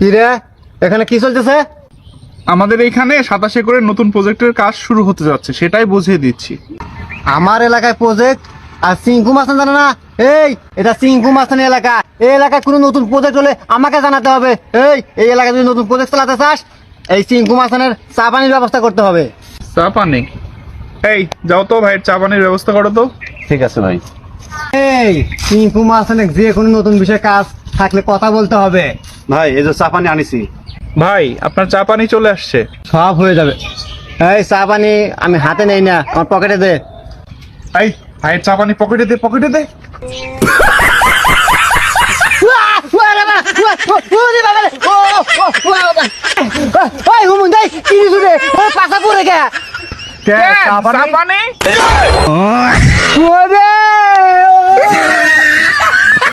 কি রে, এখানে কি চলতেছে? আমাদের এইখানে 27 করে নতুন প্রজেক্টের কাজ শুরু হতে যাচ্ছে, সেটাই বুঝিয়ে দিচ্ছি। আমার এলাকায় প্রজেক্ট আর সিংকু মাস্তান জানে না? এটা সিংকু মাস্তানের এলাকা। এই এলাকায় কোনো নতুন প্রজেক্ট হলে আমাকে জানাতে হবে। এই এলাকায় যদি নতুন প্রজেক্ট চালাতে চাস, এই সিংকু মাস্তানের চা পানির ব্যবস্থা করতে হবে। চা পানি? এই যাও তো ভাইয়ের চা পানির ব্যবস্থা করো তো। ঠিক আছে ভাই। এই সিংকু মাস্তানের যে কোনো নতুন বিষয়ে কাজ থাকলে কথা বলতে হবে। ভাই এই যে চা পানি আনিছি। ভাই আপনার চা পানি চলে আসছে। সব হয়ে যাবে। এই চা পানি আমি হাতে নেই না, আমার পকেটে দে। এই ভাইয়ের চা পানি পকেটে দে, পকেটে দে। পাশা পড়ে গে চা পানি? ওরে